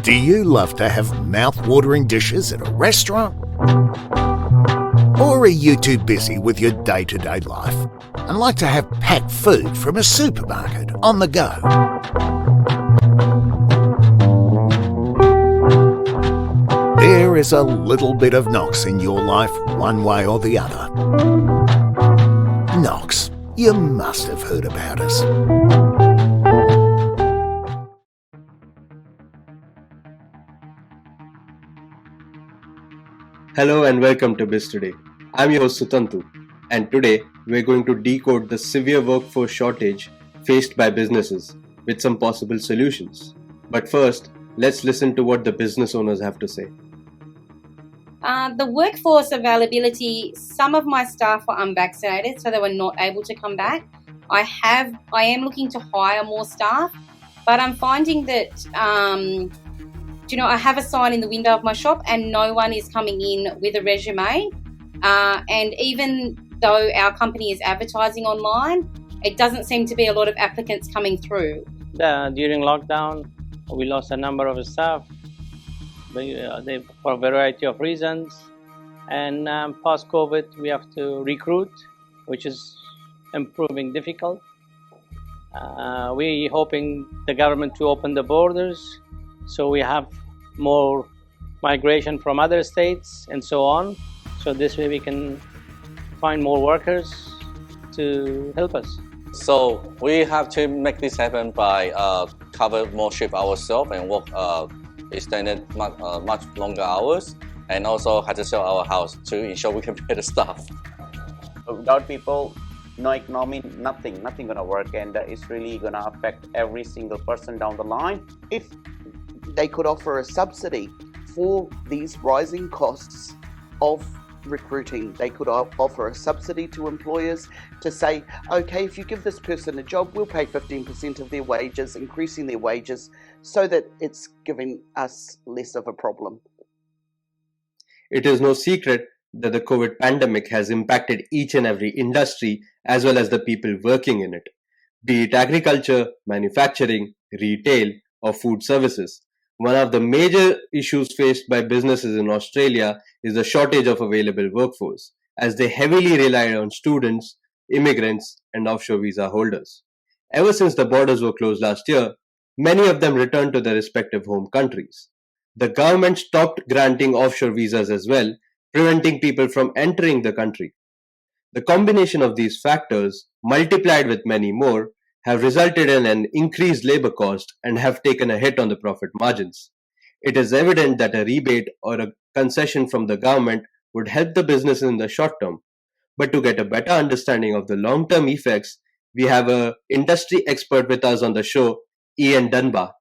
Do you love to have mouth-watering dishes at a restaurant? Or are you too busy with your day-to-day life and like to have packed food from a supermarket on the go? There is a little bit of Knox in your life one way or the other. Knox, you must have heard about us. Hello and welcome to Biz Today. I'm your host Sutanthu, and today we're going to decode the severe workforce shortage faced by businesses with some possible solutions. But first, let's listen to what the business owners have to say. The workforce availability, some of my staff were unvaccinated, so they were not able to come back. I am looking to hire more staff, but I'm finding that I have a sign in the window of my shop and no one is coming in with a resume. And even though our company is advertising online, it doesn't seem to be a lot of applicants coming through. During lockdown, we lost a number of staff for a variety of reasons. And post-COVID, we have to recruit, which is improving difficult. We're hoping the government to open the borders, so we have more migration from other states and so on. So this way we can find more workers to help us. So we have to make this happen by cover more shift ourselves and work extended much longer hours, and also have to sell our house to ensure we can pay the staff. Without people, no economy, nothing gonna work, and it's really gonna affect every single person down the line. If they could offer a subsidy for these rising costs of recruiting, they could offer a subsidy to employers to say, okay, if you give this person a job, we'll pay 15% of their wages, increasing their wages, so that it's giving us less of a problem. It is no secret that the COVID pandemic has impacted each and every industry as well as the people working in it, be it agriculture, manufacturing, retail, or food services. One of the major issues faced by businesses in Australia is the shortage of available workforce, as they heavily rely on students, immigrants, and offshore visa holders. Ever since the borders were closed last year, many of them returned to their respective home countries. The government stopped granting offshore visas as well, preventing people from entering the country. The combination of these factors, multiplied with many more, have resulted in an increased labor cost and have taken a hit on the profit margins. It is evident that a rebate or a concession from the government would help the business in the short term. But to get a better understanding of the long-term effects, we have an industry expert with us on the show, Ian Dunbar.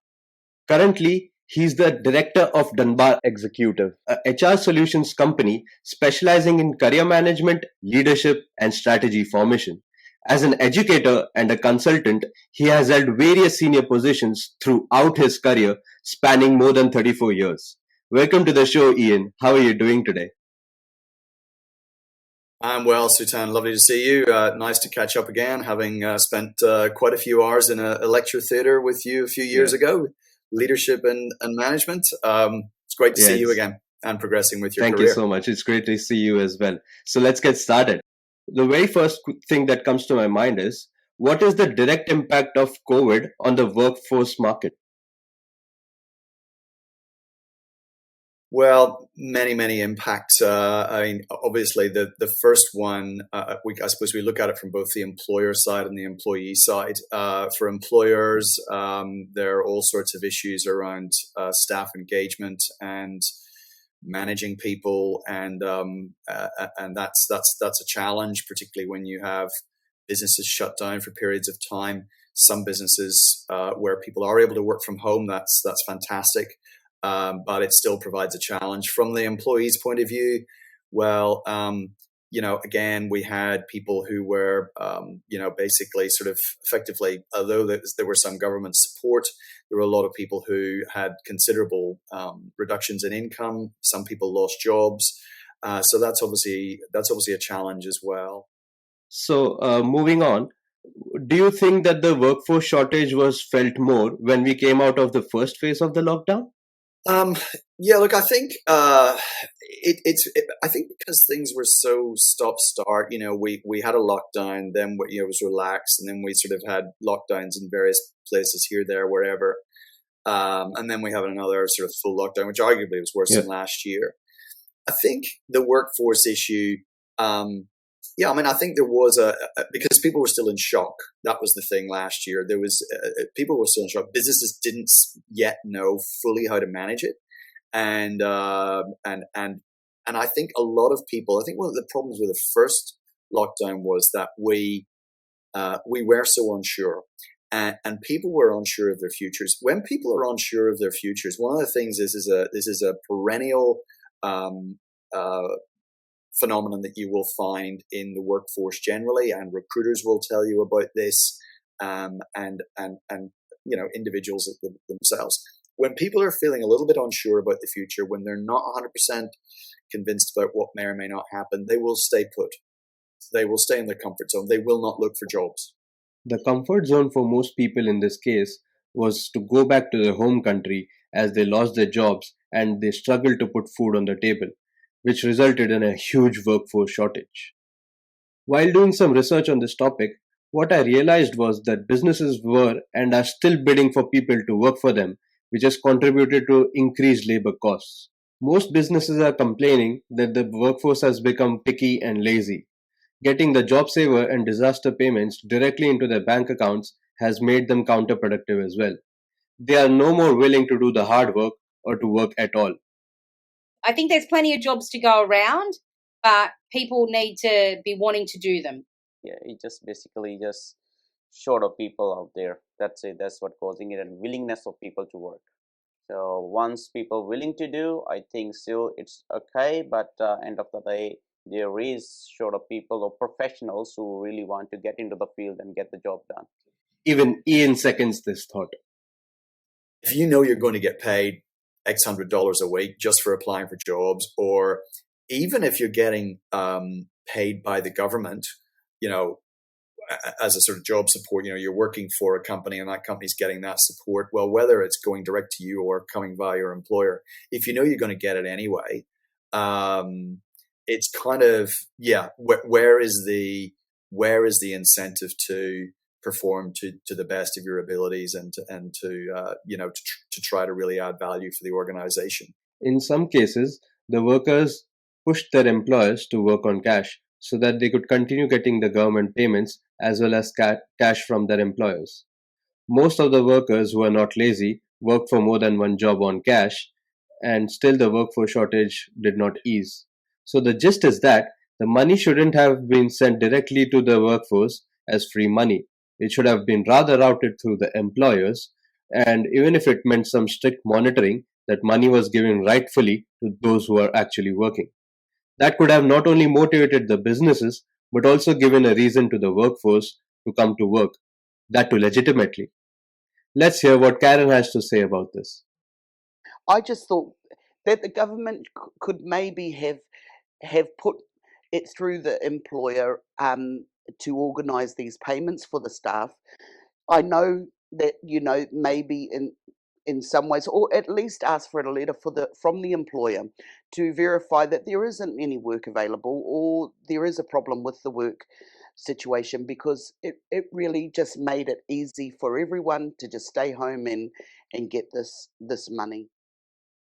Currently, he's the director of Dunbar Executive, a HR solutions company specializing in career management, leadership, and strategy formation. As an educator and a consultant, he has held various senior positions throughout his career, spanning more than 34 years. Welcome to the show, Ian. How are you doing today? I'm well, Sutan. Lovely to see you. Nice to catch up again, having spent quite a few hours in a lecture theatre with you a few years ago, leadership and management. It's great to see you again and progressing with your career. Thank you so much. It's great to see you as well. So let's get started. The very first thing that comes to my mind is, what is the direct impact of COVID on the workforce market? Well, many impacts. Obviously, the first one, I suppose we look at it from both the employer side and the employee side. For employers, there are all sorts of issues around staff engagement and managing people, and that's a challenge, particularly when you have businesses shut down for periods of time. Some businesses where people are able to work from home, that's fantastic, but it still provides a challenge from the employee's point of view. Well, again, we had people who were, basically sort of effectively, although there were some government support, there were a lot of people who had considerable reductions in income. Some people lost jobs. So that's obviously a challenge as well. So moving on, do you think that the workforce shortage was felt more when we came out of the first phase of the lockdown? Yeah, look, I think I think because things were so stop-start, we had a lockdown, then it was relaxed, and then we sort of had lockdowns in various places here, there, wherever, and then we have another sort of full lockdown, which arguably was worse than last year. I think the workforce issue, yeah, I mean, I think there was because people were still in shock. That was the thing last year. There was people were still in shock. Businesses didn't yet know fully how to manage it, and I think a lot of people. I think one of the problems with the first lockdown was that we were so unsure, and people were unsure of their futures. When people are unsure of their futures, one of the things this is a perennial phenomenon that you will find in the workforce generally, and recruiters will tell you about this, and individuals themselves. When people are feeling a little bit unsure about the future, when they're not 100% convinced about what may or may not happen, they will stay put. They will stay in their comfort zone. They will not look for jobs. The comfort zone for most people in this case was to go back to their home country as they lost their jobs and they struggled to put food on the table, which resulted in a huge workforce shortage. While doing some research on this topic, what I realized was that businesses were and are still bidding for people to work for them, which has contributed to increased labor costs. Most businesses are complaining that the workforce has become picky and lazy. Getting the job saver and disaster payments directly into their bank accounts has made them counterproductive as well. They are no more willing to do the hard work or to work at all. I think there's plenty of jobs to go around, but people need to be wanting to do them. Yeah, it just basically just short of people out there. That's it. That's what causing it, and willingness of people to work. So once people willing to do, I think still it's okay. But end of the day, there is short of people or professionals who really want to get into the field and get the job done. Even Ian seconds this thought. If you know you're going to get paid X $100 a week just for applying for jobs, or even if you're getting paid by the government, as a sort of job support, you're working for a company and that company's getting that support. Well, whether it's going direct to you or coming via your employer, if you know you're going to get it anyway, it's kind of, where is the incentive to perform to the best of your abilities and to try to really add value for the organization. In some cases, the workers pushed their employers to work on cash so that they could continue getting the government payments as well as cash from their employers. Most of the workers who are not lazy worked for more than one job on cash, and still the workforce shortage did not ease. So the gist is that the money shouldn't have been sent directly to the workforce as free money. It should have been rather routed through the employers, and even if it meant some strict monitoring, that money was given rightfully to those who are actually working. That could have not only motivated the businesses, but also given a reason to the workforce to come to work, that too legitimately. Let's hear what Karen has to say about this. I just thought that the government could maybe have put it through the employer to organise these payments for the staff. I know that maybe in some ways, or at least ask for a letter from the employer to verify that there isn't any work available or there is a problem with the work situation, because it really just made it easy for everyone to just stay home and get this money.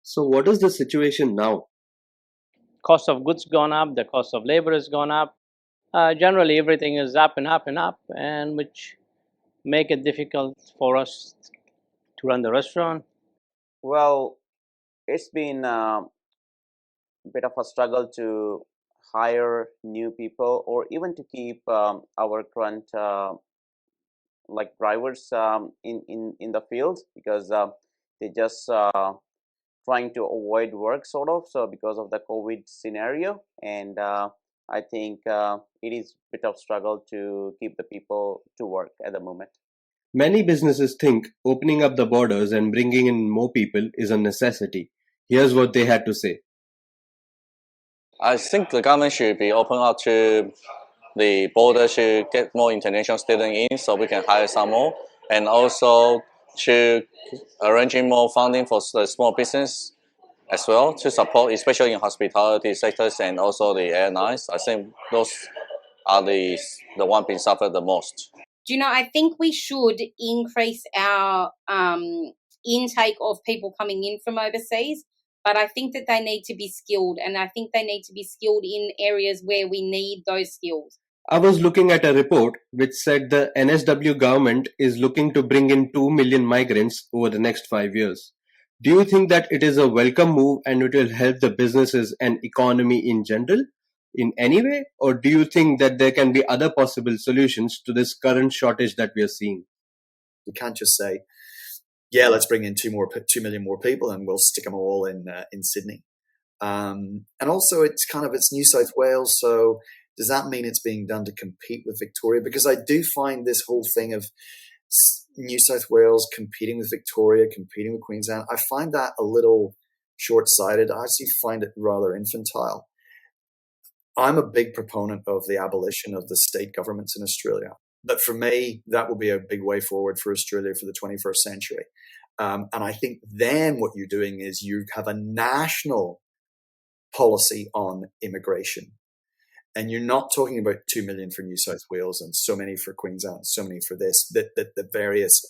So what is the situation now? Cost of goods gone up, the cost of labor has gone up. Generally, everything is up and up and up, and which make it difficult for us to run the restaurant. Well, it's been a bit of a struggle to hire new people, or even to keep our current drivers in the field, because they just trying to avoid work sort of, so because of the COVID scenario, and I think it is a bit of struggle to keep the people to work at the moment. Many businesses think opening up the borders and bringing in more people is a necessity. Here's what they had to say. I think the government should be open up to the border to get more international students in, so we can hire some more. And also to arranging more funding for the small business as well to support, especially in hospitality sectors and also the airlines. I think those are the one being suffered the most. Do you know, I think we should increase our intake of people coming in from overseas, but I think that they need to be skilled, and I think they need to be skilled in areas where we need those skills. I was looking at a report which said the NSW government is looking to bring in 2 million migrants over the next 5 years. Do you think that it is a welcome move and it will help the businesses and economy in general in any way? Or do you think that there can be other possible solutions to this current shortage that we are seeing? We can't just say, yeah, let's bring in 2 million more people and we'll stick them all in Sydney. And also it's New South Wales, so does that mean it's being done to compete with Victoria? Because I do find this whole thing of New South Wales competing with Victoria, competing with Queensland, I find that a little short-sighted. I actually find it rather infantile. I'm a big proponent of the abolition of the state governments in Australia. But for me, that will be a big way forward for Australia for the 21st century. And I think then what you're doing is you have a national policy on immigration. And you're not talking about 2 million for New South Wales and so many for Queensland, so many for this, that the various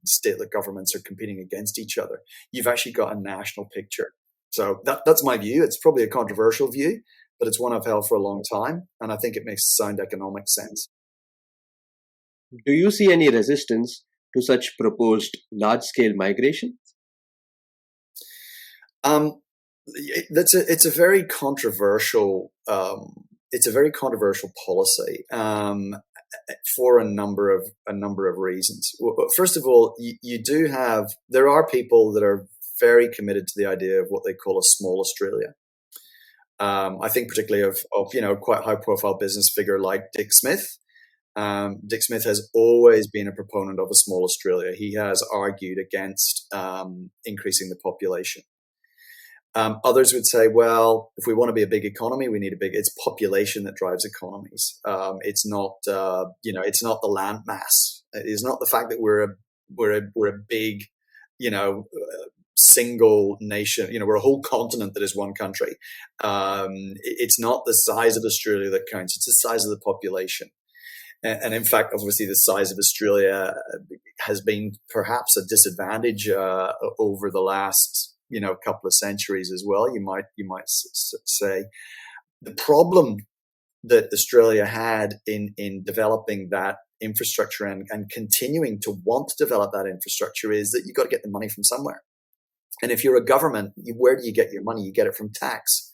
state governments are competing against each other. You've actually got a national picture. So that's my view. It's probably a controversial view, but it's one I've held for a long time. And I think it makes sound economic sense. Do you see any resistance to such proposed large-scale migration? It's a very controversial policy for a number of reasons. First of all, there are people that are very committed to the idea of what they call a small Australia. I think particularly of quite high profile business figure like Dick Smith. Dick Smith has always been a proponent of a small Australia. He has argued against increasing the population. Others would say, well, if we want to be a big economy, we need it's population that drives economies. It's not the land mass. It is not the fact that we're a big, single nation. We're a whole continent that is one country. It's not the size of Australia that counts. It's the size of the population. And in fact, obviously, the size of Australia has been perhaps a disadvantage over the last couple of centuries as well. You might say the problem that Australia had in developing that infrastructure and continuing to want to develop that infrastructure is that you've got to get the money from somewhere. And if you're a government, where do you get your money? You get it from tax.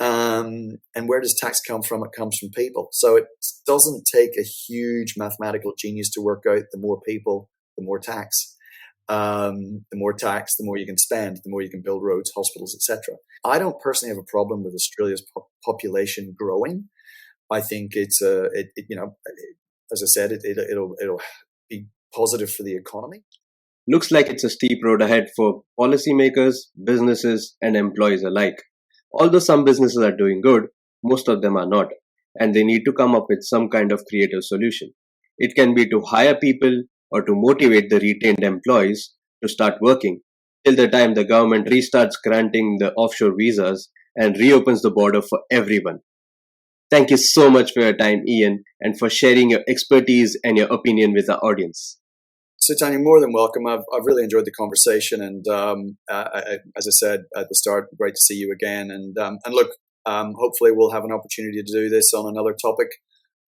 And where does tax come from? It comes from people. So it doesn't take a huge mathematical genius to work out the more people, the more tax. The more tax, the more you can spend, the more you can build roads, hospitals, etc. I don't personally have a problem with Australia's population growing. I think it's as I said, it'll be positive for the economy. Looks like it's a steep road ahead for policymakers, businesses, and employees alike. Although some businesses are doing good, most of them are not, and they need to come up with some kind of creative solution. It can be to hire people or to motivate the retained employees to start working till the time the government restarts granting the offshore visas and reopens the border for everyone. Thank you so much for your time, Ian, and for sharing your expertise and your opinion with our audience. So, Tanya, you're more than welcome. I've really enjoyed the conversation, and as I said at the start, great to see you again. And look, hopefully we'll have an opportunity to do this on another topic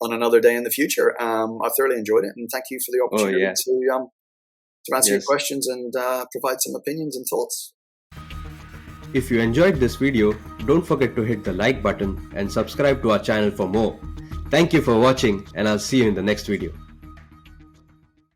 on another day in the future. I've thoroughly enjoyed it, and thank you for the opportunity to answer your questions and provide some opinions and thoughts. If you enjoyed this video, don't forget to hit the like button and subscribe to our channel for more. Thank you for watching, and I'll see you in the next video.